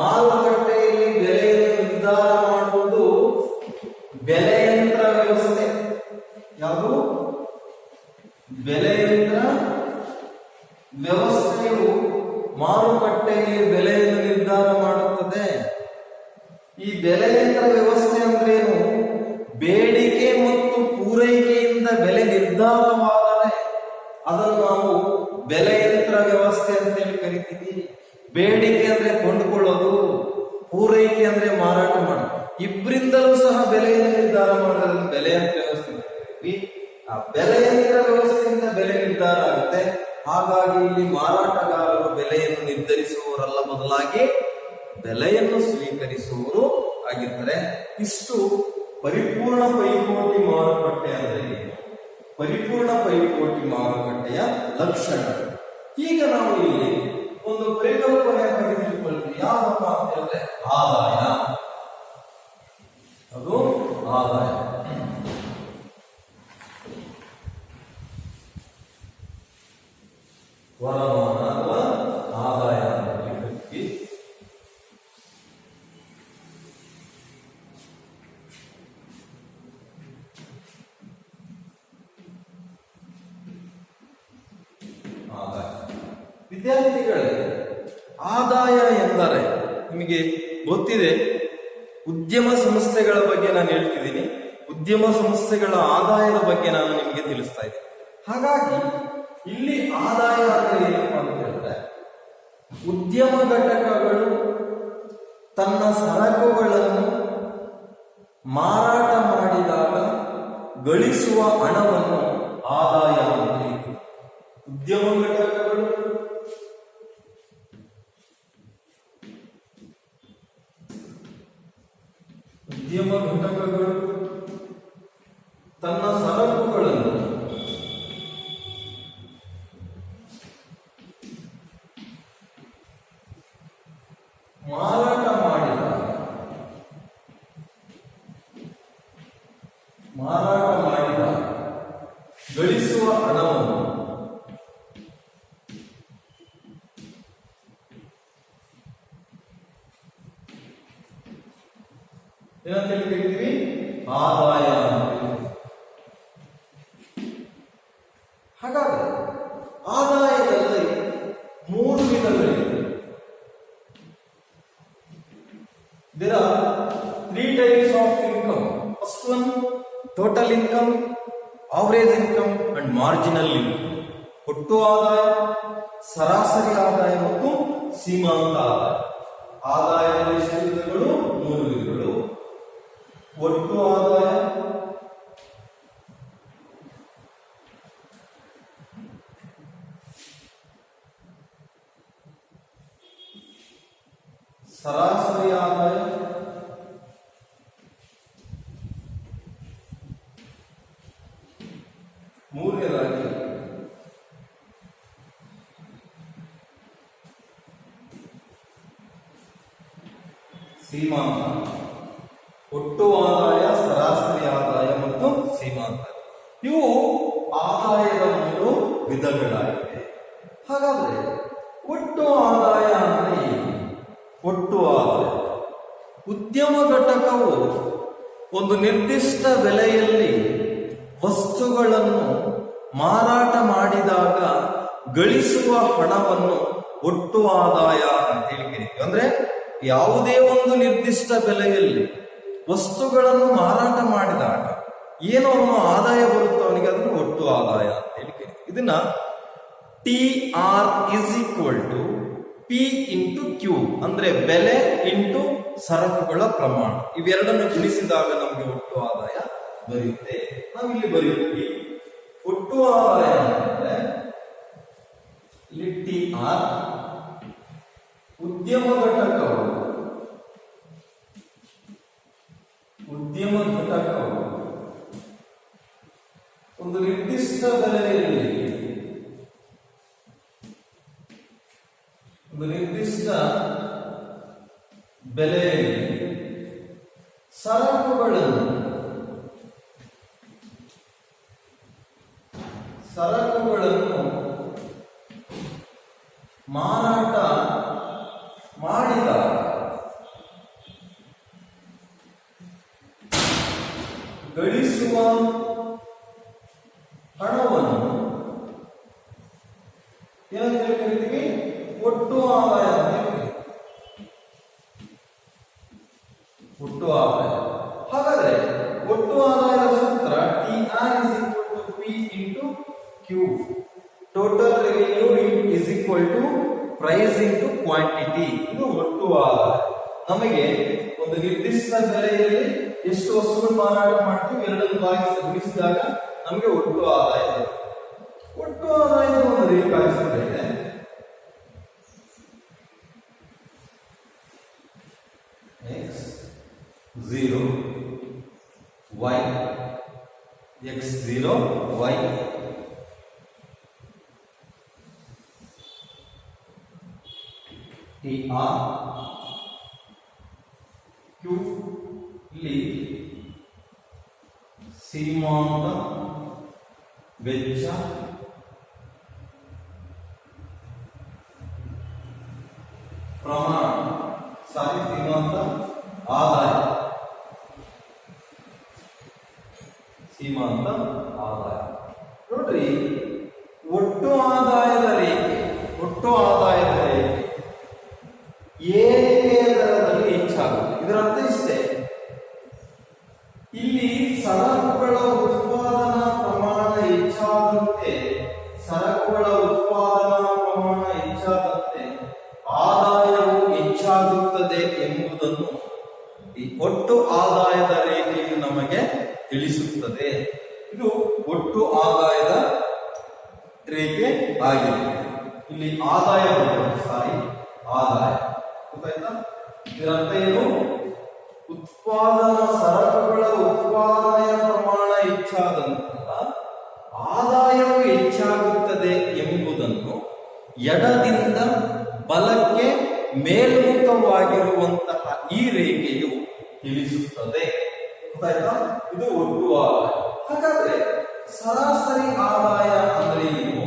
S1: ಮಾರುಕಟ್ಟೆಯಲ್ಲಿ ಬೆಲೆಯನ್ನು ನಿರ್ಧಾರ ಮಾಡುವುದು ಬೆಲೆಯಂತ್ರ ವ್ಯವಸ್ಥೆ. ಯಾವುದು? ಬೆಲೆಯಂತ್ರ ವ್ಯವಸ್ಥೆಯು ಮಾರುಕಟ್ಟೆಯಲ್ಲಿ ಬೆಲೆಯನ್ನು ನಿರ್ಧಾರ ಮಾಡುತ್ತದೆ. ಈ ಬೆಲೆಯಂತ್ರ ವ್ಯವಸ್ಥೆ ಅಂದ್ರೇನು? ಬೇಡಿಕೆ ಮತ್ತು ಪೂರೈಕೆಯಿಂದ ಬೆಲೆ ನಿರ್ಧಾರವಾದರೆ ಅದನ್ನು ನಾವು ಬೆಲೆಯಂತ್ರ ವ್ಯವಸ್ಥೆ ಅಂತೇಳಿ ಕರಿತೀವಿ. ಬೇಡಿಕೆ ಅಂದ್ರೆ ಕೊಂಡುಕೊಳ್ಳೋದು, ಪೂರೈಕೆ ಅಂದ್ರೆ ಮಾರಾಟ ಮಾಡೋದು. ಇಬ್ಬರಿಂದಲೂ ಸಹ ಬೆಲೆಯನ್ನು ನಿರ್ಧಾರ ಮಾಡೋದನ್ನು ಬೆಲೆಯಂತ್ರ ವ್ಯವಸ್ಥೆ ಕರಿತೀವಿ. ಆ ಬೆಲೆಯಂತ್ರ ವ್ಯವಸ್ಥೆಯಿಂದ ಬೆಲೆ ನಿರ್ಧಾರ ಆಗುತ್ತೆ. ಹಾಗಾಗಿ ಇಲ್ಲಿ ಮಾರಾಟಗಾರರು ಬೆಲೆಯನ್ನು ನಿರ್ಧರಿಸುವವರಲ್ಲ, ಬದಲಾಗಿ ಬೆಲೆಯನ್ನು ಸ್ವೀಕರಿಸುವವರು ಆಗಿರ್ತಾರೆ. ಇಷ್ಟು ಪರಿಪೂರ್ಣ ಪೈಪೋಟಿ ಮಾರುಕಟ್ಟೆ ಅಂದರೆ ಪರಿಪೂರ್ಣ ಪೈಪೋಟಿ ಮಾರುಕಟ್ಟೆಯ ಲಕ್ಷಣ. ಈಗ ನಾವು ಇಲ್ಲಿ ಒಂದು ಪರಿಕಲ್ಪನೆ ತೆಗೆದುಕೊಳ್ತೀವಿ. ಯಾವಪ್ಪ ಅಂತ ಹೇಳಿದ್ರೆ ಆದಾಯ. ಅದು ಆದಾಯ. ವರಮಾನ ಅಥವಾ ಆದಾಯ ಅಂತ ಕರಿತೀವಿ. ಆದಾಯ ವಿದ್ಯಾರ್ಥಿಗಳೇ, ಆದಾಯ ಎಂದರೆ ನಿಮಗೆ ಗೊತ್ತಿದೆ. ಉದ್ಯಮ ಸಂಸ್ಥೆಗಳ ಬಗ್ಗೆ ನಾನು ಹೇಳ್ತಿದ್ದೀನಿ. ಉದ್ಯಮ ಸಂಸ್ಥೆಗಳ ಆದಾಯದ ಬಗ್ಗೆ ನಾನು ನಿಮಗೆ ತಿಳಿಸ್ತಾ ಇದ್ದೀನಿ. ಹಾಗಾಗಿ ಇಲ್ಲಿ ಆದಾಯ ಅಂದ್ರೆ ಏನಪ್ಪಾ ಅಂತ ಹೇಳಿದ್ರೆ, ಉದ್ಯಮ ಘಟಕಗಳು ತನ್ನ ಸರಕುಗಳನ್ನು ಮಾರಾಟ ಮಾಡಿದಾಗ ಗಳಿಸುವ ಹಣವನ್ನು ಆದಾಯ ಅಂತ ಹೇಳ್ತೀವಿ. ಉದ್ಯಮ ಘಟಕಗಳು ತನ್ನ ಸರಕುಗಳನ್ನು ಮಾರಾಟ ಮಾಡಿದ ಗಳಿಸುವ ಹಣವನ್ನು ಏನಂತ ಹೇಳ್ತೀವಿ? ಆದಾಯ. ಹಾಗಾದ್ರೆ ಆದಾಯದಲ್ಲಿ 3 ವಿಧಗಳಿವೆ. There are 3 types of income. First one, total income, average income and marginal income. ಒಟ್ಟು ಆದಾಯ, ಸರಾಸರಿ ಆದಾಯ ಮತ್ತು ಸೀಮಾಂತ ಆದಾಯ. ಆದಾಯದಲ್ಲಿ ಎಷ್ಟು ವಿಧಗಳು? 3 ವಿಧಗಳು. ಒಟ್ಟು ಆದಾಯ, ಸರಾಸರಿ ಆದಾಯ, ಮೂರನೇದಾಗಿ ಸೀಮಾಂತ. ಒಟ್ಟು ಆದಾಯ, ಸರಾಸರಿ ಆದಾಯ ಮತ್ತು ಸೀಮಾಂತ, ಇವು ಆದಾಯದ 3 ವಿಧಗಳಾಗಿವೆ. ಹಾಗಾದ್ರೆ ಒಟ್ಟು ಆದಾಯ ಅಂದ್ರೆ ಏನು? ಒಟ್ಟು ಆದಾಯ, ಉದ್ಯಮ ಘಟಕವು ಒಂದು ನಿರ್ದಿಷ್ಟ ಬೆಲೆಯಲ್ಲಿ ವಸ್ತುಗಳನ್ನು ಮಾರಾಟ ಮಾಡಿದಾಗ ಗಳಿಸುವ ಹಣವನ್ನು ಒಟ್ಟು ಆದಾಯ ಅಂತ ಹೇಳಿ. ಅಂದ್ರೆ ಯಾವುದೇ ಒಂದು ನಿರ್ದಿಷ್ಟ ಬೆಲೆಯಲ್ಲಿ ವಸ್ತುಗಳನ್ನು ಮಾರಾಟ ಮಾಡಿದಾಗ ಏನೋ ಅವನು ಆದಾಯ ಬರುತ್ತೋ ಅವನಿಗೆ ಅದನ್ನು ಒಟ್ಟು ಆದಾಯ ಅಂತ ಹೇಳಿ ಕರೀತೀವಿ. ಇದನ್ನ TR is equal to P into Q ಅಂದ್ರೆ ಬೆಲೆ ಇಂಟು ಸರಕುಗಳ ಪ್ರಮಾಣ. ಇವೆರಡನ್ನು ಗುಣಿಸಿದಾಗ ನಮಗೆ ಒಟ್ಟು ಆದಾಯ ಬರುತ್ತೆ. ನಾವಿಲ್ಲಿ ಬರೀತೀವಿ ಒಟ್ಟು ಆದಾಯ ಅಂದ್ರೆ ಇಲ್ಲಿ TR ಉದ್ಯಮ ಘಟಕವು ಒಂದು ನಿರ್ದಿಷ್ಟ ಬೆಲೆಯಲ್ಲಿ ಸರಕುಗಳನ್ನು ಮಾರಾಟ ಮಾಡಿದ ಗಳಿಸುವ ಹಣವನ್ನು ಏನಂತ ಕರಿತೀವಿ? ಒಟ್ಟು ಆದಾಯ ಅಂತ ಕರಿತೀವಿ. ಒಟ್ಟು ಆದಾಯ. ಹಾಗಾದ್ರೆ ಒಟ್ಟು ಆದಾಯದ ಸೂತ್ರ TR is equal to P into Q. Total revenue is equal to price into quantity. ಇದು ಒಟ್ಟು ಆದಾಯ. ನಮಗೆ ಒಂದು ನಿರ್ದಿಷ್ಟ ಬೆಲೆಯಲ್ಲಿ ಎಷ್ಟು ವಸ್ತುಗಳು ಮಾರಾಟ ಮಾಡ್ತೀವಿ ಎರಡನ್ನು ಗುಣಿಸಿದಾಗ ನಮಗೆ ಒಟ್ಟು ಆದಾಯ ಬರುತ್ತೆ. ಒಟ್ಟು ಆದಾಯದ ಒಂದು ರೇಖಾಚಿತ್ರ ಇದೆ. X0 Y X0 Y TR Q ಇಲ್ಲಿ ಸೀಮಾಂತ ವೆಚ್ಚ, ಪ್ರಮಾಣ ಸೀಮಾಂತ ಆದಾಯ, ನೋಡ್ರಿ ಒಟ್ಟು ಆದಾಯದ ರೇಖೆ ಒಟ್ಟು ಆದಾಯದ ರೇಖೆ ಏರಿಕೆಯ ದರದಲ್ಲಿ ಹೆಚ್ಚಾಗುತ್ತೆ. ಇದರ ಅರ್ಥ ಇಷ್ಟೇ, ಇಲ್ಲಿ ಸರಕುಗಳ ಉತ್ಪಾದನಾ ಪ್ರಮಾಣ ಹೆಚ್ಚಾದಂತೆ ಆದಾಯವು ಹೆಚ್ಚಾಗುತ್ತದೆ ಎಂಬುದನ್ನು ಈ ಒಟ್ಟು ಆದಾಯದ ರೇಖೆಯು ನಮಗೆ ತಿಳಿಸುತ್ತದೆ. ಇದು ಒಟ್ಟು ಆದಾಯದ ರೇಖೆ ಆಗಿದೆ. ಇಲ್ಲಿ ಆದಾಯ ಆದಾಯ ಗೊತ್ತಾಯ್ತಾ? ಇದರರ್ಥ ಏನು? ಸರಕುಗಳ ಉತ್ಪಾದನೆಯ ಪ್ರಮಾಣ ಹೆಚ್ಚಾದಂತಹ ಆದಾಯವು ಹೆಚ್ಚಾಗುತ್ತದೆ ಎಂಬುದನ್ನು ಎಡದಿಂದ ಬಲಕ್ಕೆ ಮೇಲ್ಮುಖವಾಗಿರುವಂತಹ ಈ ರೇಖೆಯು ತಿಳಿಸುತ್ತದೆ. ಗೊತ್ತಾಯ್ತಾ? ಇದು ಒಟ್ಟು ಆದಾಯ. ಹಾಗಾದ್ರೆ ಸರಾಸರಿ ಆದಾಯ ಅಂದ್ರೆ ಏನು?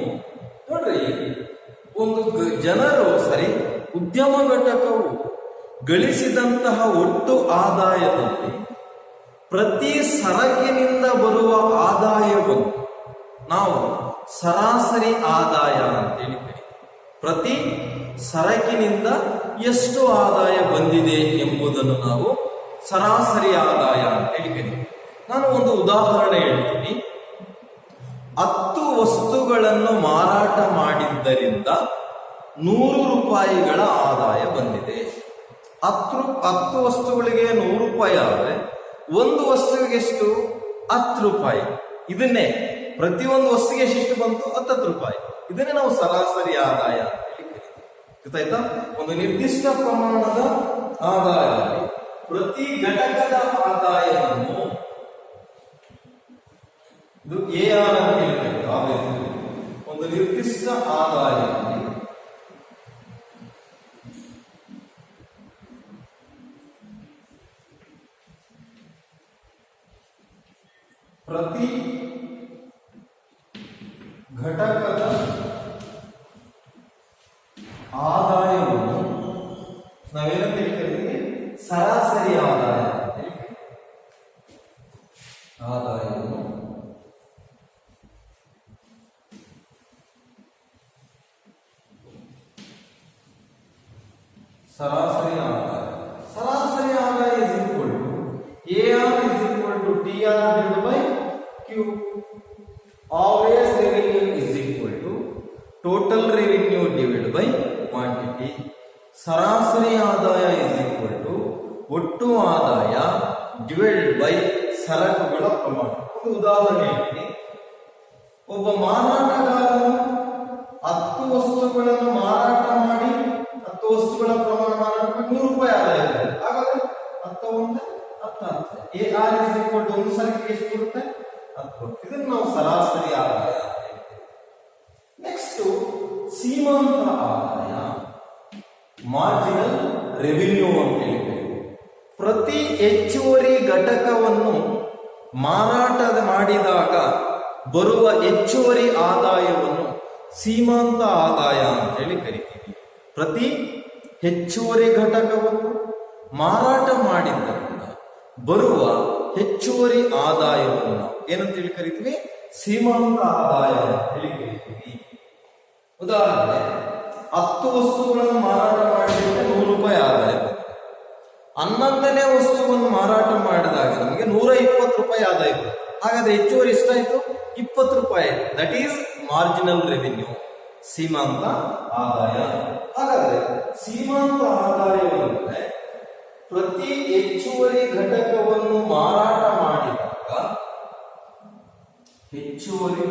S1: ನೋಡ್ರಿ, ಒಂದು ಜನರು ಉದ್ಯಮ ಘಟಕವು ಗಳಿಸಿದಂತಹ ಒಟ್ಟು ಆದಾಯದಲ್ಲಿ ಪ್ರತಿ ಸರಕಿನಿಂದ ಬರುವ ಆದಾಯವನ್ನು ನಾವು ಸರಾಸರಿ ಆದಾಯ ಅಂತೇಳಿ ಕರೀತೀವಿ. ಪ್ರತಿ ಸರಕಿನಿಂದ ಎಷ್ಟು ಆದಾಯ ಬಂದಿದೆ ಎಂಬುದನ್ನು ನಾವು ಸರಾಸರಿ ಆದಾಯ ಅಂತೇಳಿ ಕರೀತೀವಿ. ನಾನು ಒಂದು ಉದಾಹರಣೆ ಹೇಳ್ತೀನಿ. 10 ವಸ್ತುಗಳನ್ನು ಮಾರಾಟ ಮಾಡಿದ್ದರಿಂದ 100 ರೂಪಾಯಿಗಳ ಆದಾಯ ಬಂದಿದೆ. 10 ವಸ್ತುಗಳಿಗೆ 100 ರೂಪಾಯಿ ಆದರೆ ಒಂದು ವಸ್ತುವಿಗೆ ಎಷ್ಟು? 10 ರೂಪಾಯಿ. ಇದನ್ನೇ ಪ್ರತಿಯೊಂದು ವಸ್ತುವಿಗೆ ಎಷ್ಟು ಬಂತು? 10 ರೂಪಾಯಿ. ಇದನ್ನೇ ನಾವು ಸರಾಸರಿ ಆದಾಯ ಅಂತ ಹೇಳಿ ಕರೀತೀವಿ. ಗೊತ್ತಾಯ್ತಾ? ಒಂದು ನಿರ್ದಿಷ್ಟ ಪ್ರಮಾಣದ ಆದಾಯದಲ್ಲಿ ಪ್ರತಿ ಘಟಕದ ಆದಾಯವನ್ನು ಇದು AR ಅಂತ ಹೇಳ್ತೇವೆ. ಒಂದು ನಿರ್ದಿಷ್ಟ ಆದಾಯದಲ್ಲಿ ಪ್ರತಿ ಘಟಕದ ಆದಾಯವನ್ನು ನಾವೇನಂತ ಹೇಳ್ತೀವಿ? ಸರಾಸರಿ ಆದಾಯ. ಆದಾಯವನ್ನು ಸರಾಸರಿ ಆದಾಯ. ಸರಾಸರಿ ಆದಾಯ is equal to AR is equal to TR divided by Q. Average revenue is equal to total revenue divided by quantity. ಸರಾಸರಿ ಆದಾಯ is equal to ಒಟ್ಟು ಆದಾಯ divided by ಸರಕುಗಳ ಪ್ರಮಾಣ. ಒಂದು ಉದಾಹರಣೆ ಹೇಳ್ತೀನಿ. ಒಬ್ಬ ಮಾರಾಟಗಾರನು 10 ವಸ್ತುಗಳನ್ನು ಮಾರಾಟ ಮಾಡಿ 10 ವಸ್ತುಗಳ ಪ್ರಮಾಣ ಮಾರಾಟ ಮಾಡಿ 100 ರೂಪಾಯಿ ಆದಾಯ ಇದೆ. ಹಾಗಾದ್ರೆ 10 AR is equal to ಒಂದು ಸರಕಿಗೆ ಎಷ್ಟು ಬರುತ್ತೆ? 10. ಇದನ್ನು ನಾವು ಸರಾಸರಿ ಆದಾಯ. ನೆಕ್ಸ್ಟ್ ಸೀಮಾಂತ ಆದಾಯ, ಮಾರ್ಜಿನಲ್ ರೆವಿನ್ಯೂ ಅಂತ ಹೇಳ್ತೀವಿ. ಪ್ರತಿ ಹೆಚ್ಚುವರಿ ಘಟಕವನ್ನು ಮಾರಾಟ ಮಾಡಿದಾಗ ಬರುವ ಹೆಚ್ಚುವರಿ ಆದಾಯವನ್ನು ಸೀಮಾಂತ ಆದಾಯ ಅಂತ ಹೇಳಿ ಕರಿತೀವಿ. ಪ್ರತಿ ಹೆಚ್ಚುವರಿ ಘಟಕವನ್ನು ಮಾರಾಟ ಮಾಡಿದ್ದರಿಂದ ಬರುವ ಹೆಚ್ಚುವರಿ ಆದಾಯವನ್ನು ನಾವು ಏನಂತ ಹೇಳಿ ಕರಿತೀವಿ? ಸೀಮಾಂತ ಆದಾಯ ಅಂತ ಹೇಳಿ ಕರಿತೀವಿ. ಉದಾಹರಣೆ, 10 ವಸ್ತುಗಳನ್ನು ಮಾರಾಟ ಮಾಡಿದ್ರೆ 100 ರೂಪಾಯಿ ಆದಾಯ. 11ನೇ ವಸ್ತುವನ್ನು ಮಾರಾಟ ಮಾಡಿದಾಗ ನಮಗೆ 120 ರೂಪಾಯಿ ಆದಾಯ ಬರುತ್ತೆ. ಹಾಗಾದ್ರೆ ಹೆಚ್ಚುವರಿ ಎಷ್ಟಾಯ್ತು? 20 ರೂಪಾಯಿ. ದಟ್ ಈಸ್ ಮಾರ್ಜಿನಲ್ ರೆವಿನ್ಯೂ, ಸೀಮಾಂತ ಆದಾಯ. ಹಾಗಾದ್ರೆ ಸೀಮಾಂತ ಆದಾಯವೆಂದರೆ ಪ್ರತಿ ಹೆಚ್ಚುವರಿ ಘಟಕವನ್ನು ಮಾರಾಟ ಮಾಡಿದಾಗ ಹೆಚ್ಚುವರಿ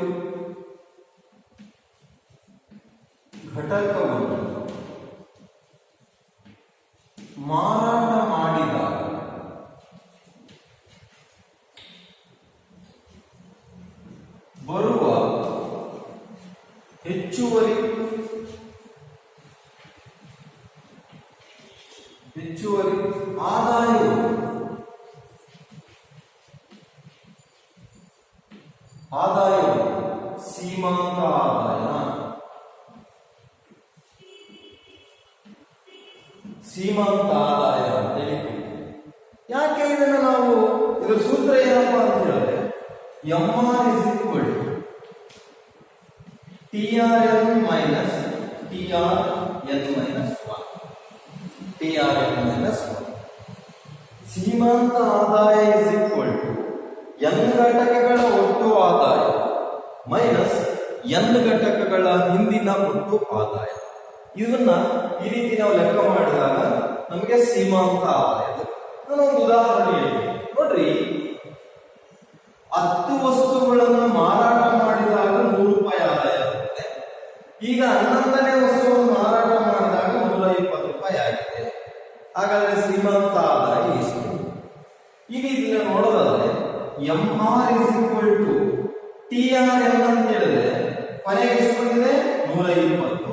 S1: ಘಟಕವನ್ನು ಮಾರಾಟ ಮಾಡಿದಾಗ ಬರುವ ಹೆಚ್ಚುವರಿ ಆದಾಯವು ಸೀಮಾಂತ ಆದಾಯ. ಸೀಮಾಂತ ಆದಾಯ ಅಂತ ಹೇಳ್ತೀವಿ. ಯಾಕೆ ಇದನ್ನು ನಾವು, ಇದರ ಸೂತ್ರ ಏನಪ್ಪ ಅಂತ ಹೇಳಿದ್ರೆ MR is equal to TRM minus ಸೀಮಾಂತ ಆದಾಯ ಇಸ್ ಈಕ್ವಲ್ ಟು n ಘಟಕಗಳ ಒಟ್ಟು ಆದಾಯ ಮೈನಸ್ n ಘಟಕಗಳ ಹಿಂದಿನ ಒಟ್ಟು ಆದಾಯ. ಇದನ್ನ ಈ ರೀತಿ ನಾವು ಲೆಕ್ಕ ಮಾಡಿದಾಗ ನಮಗೆ ಸೀಮಾಂತ ಆದಾಯ. ನಾನು ಒಂದು ಉದಾಹರಣೆ ಹೇಳ್ತೀನಿ ನೋಡ್ರಿ. 10 ವಸ್ತುಗಳನ್ನು ಮಾರಾಟ ಮಾಡಿದಾಗ 100 ರೂಪಾಯಿ ಆದಾಯ ಬರುತ್ತೆ. ಈಗ 11ನೇ ವಸ್ತುವನ್ನು ಮಾರಾಟ ಮಾಡಿದಾಗ 120 ರೂಪಾಯಿ ಆಗಿದೆ. ಹಾಗಾದ್ರೆ ಸೀಮಾಂತ ಆದಾಯ ಎಷ್ಟು? ಈಗ ಇದನ್ನ ನೋಡೋದಾದ್ರೆ MR is equal to TRN ಅಂತ ಹೇಳಿದ್ರೆ ಕೊನೆಗೆ ಎಷ್ಟು ಬಂದಿದೆ? 120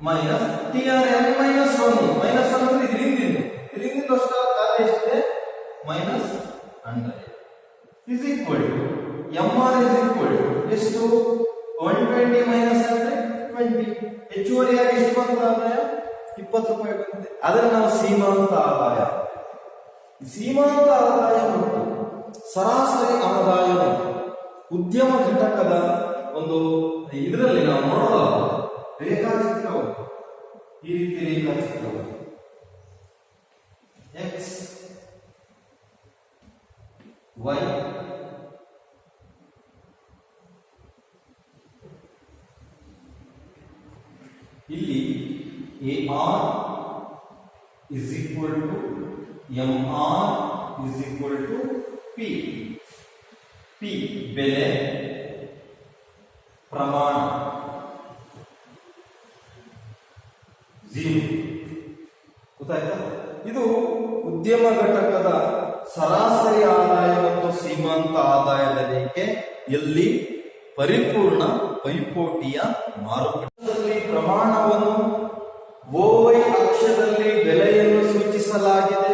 S1: ಮೈನಸ್ TRN ಮೈನಸ್ 1 ಮೈನಸ್ 1 ಅಂದ್ರೆ ಇದರಿಂದ ಅಷ್ಟು ಕಾರ್ಯ ಎಷ್ಟಿದೆ? Minus 100 is equal to MR is equal to ಎಷ್ಟು? 120 ಮೈನಸ್ 20 ಹೆಚ್ಚುವರಿಯಾಗಿ ಎಷ್ಟು ಬಂತ ಆದಾಯ? 20 ರೂಪಾಯಿ ಬಂದಿದೆ. ಅದನ್ನ ನಾವು ಸೀಮಾಂತ ಆದಾಯ. ಸೀಮಾಂತ ಆದಾಯ ಮತ್ತು ಸರಾಸರಿ ಆದಾಯ ಉದ್ಯಮ ಘಟಕದ ಒಂದು ಇದರಲ್ಲಿ ನಾವು ನೋಡೋದಾದ ರೇಖಾಚಿತ್ರವನ್ನು ಈ ರೀತಿ ರೇಖಾಚಿತ್ರವನ್ನು x y ಇಲ್ಲಿ AR is equal to MR is equal to P. P ಬೆಲೆ, ಪ್ರಮಾಣ 0. ಗೊತ್ತಾಯ್ತಾ? ಇದು ಉದ್ಯಮ ಘಟಕದ ಸರಾಸರಿ ಆದಾಯ ಮತ್ತು ಸೀಮಾಂತ ಆದಾಯದ ರೇಖೆ ಎಲ್ಲಿ ಪರಿಪೂರ್ಣ ಪೈಪೋಟಿಯ ಮಾರುಕಟ್ಟೆಯಲ್ಲಿ ಪ್ರಮಾಣವನ್ನು OY ಅಕ್ಷದಲ್ಲಿ ಬೆಲೆಯನ್ನು ಸೂಚಿಸಲಾಗಿದೆ.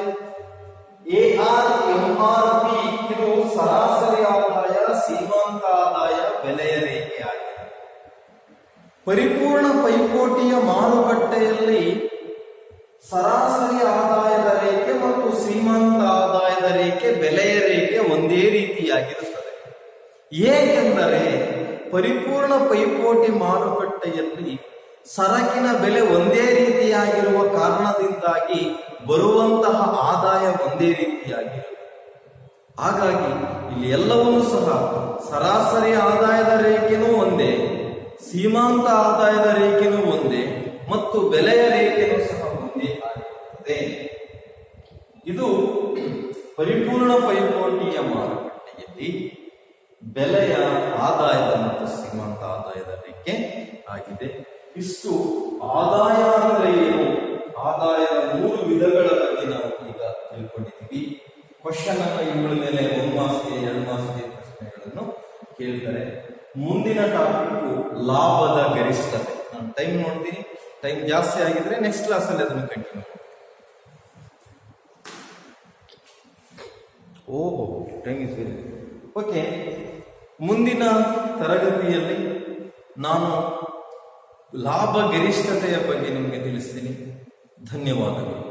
S1: ARMRP ಇದು ಸರಾಸರಿ ಆದಾಯ ಸೀಮಾಂತ ಆದಾಯ ಬೆಲೆಯ ರೇಖೆಯಾಗಿದೆ. ಪರಿಪೂರ್ಣ ಪೈಪೋಟಿಯ ಮಾರುಕಟ್ಟೆಯಲ್ಲಿ ಸರಾಸರಿ ಆದಾಯದ ರೇಖೆ ಮತ್ತು ಸೀಮಾಂತ ಆದಾಯದ ರೇಖೆ ಬೆಲೆಯ ರೇಖೆ ಒಂದೇ ರೀತಿಯಾಗಿರುತ್ತದೆ. ಏಕೆಂದರೆ ಪರಿಪೂರ್ಣ ಪೈಪೋಟಿ ಮಾರುಕಟ್ಟೆಯಲ್ಲಿ ಸರಕಿನ ಬೆಲೆ ಒಂದೇ ರೀತಿಯಾಗಿರುವ ಕಾರಣದಿಂದಾಗಿ ಬರುವಂತಹ ಆದಾಯ ಒಂದೇ ರೀತಿಯಾಗಿರುತ್ತೆ. ಹಾಗಾಗಿ ಇಲ್ಲಿ ಎಲ್ಲವನ್ನೂ ಸಹ ಸರಾಸರಿ ಆದಾಯದ ರೇಖೆನೂ ಒಂದೇ, ಸೀಮಾಂತ ಆದಾಯದ ರೇಖೆನೂ ಒಂದೇ ಮತ್ತು ಬೆಲೆಯ ರೇಖೆನೂ ಸಹ ಒಂದೇ ಆಗಿರುತ್ತದೆ. ಇದು ಪರಿಪೂರ್ಣ ಪೈಪೋಟಿಯ ಮಾರುಕಟ್ಟೆಯಲ್ಲಿ ಬೆಲೆಯ ಆದಾಯದ ಮತ್ತು ಸೀಮಾಂತ ಆದಾಯದ ರೇಖೆ ಆಗಿದೆ. ಇಷ್ಟು ಆದಾಯ ಅಂದ್ರೆ ಏನು, ಆದಾಯದ 3 ವಿಧಗಳ ಬಗ್ಗೆ ನಾವು ಈಗ ತಿಳ್ಕೊಂಡಿದ್ದೀವಿ. ಕ್ವಶನ್ ಅನ್ನ ಇವುಗಳ ಮೇಲೆ 1 ಮಾರ್ಕ್ಸ್ಗೆ 2 ಮಾರ್ಕ್ಸ್ಗೆ ಪ್ರಶ್ನೆಗಳನ್ನು ಕೇಳ್ತಾರೆ. ಮುಂದಿನ ಟಾಪಿಕ್ ಲಾಭದ ಗರಿಷ್ಠತೆ. ನಾನು ಟೈಮ್ ನೋಡ್ತೀನಿ, ಟೈಮ್ ಜಾಸ್ತಿ ಆಗಿದ್ರೆ ನೆಕ್ಸ್ಟ್ ಕ್ಲಾಸ್ ಅಲ್ಲಿ ಅದನ್ನು ಕಂಟಿನ್ಯೂ. ಓಹೋ, ಟೈಮ್ ಇಸ್ ವೆರಿ ಓಕೆ. ಮುಂದಿನ ತರಗತಿಯಲ್ಲಿ ನಾನು ಲಾಭ ಗರಿಷ್ಠತೆಯ ಬಗ್ಗೆ ನಿಮಗೆ ತಿಳಿಸ್ತೀನಿ. ಧನ್ಯವಾದಗಳು.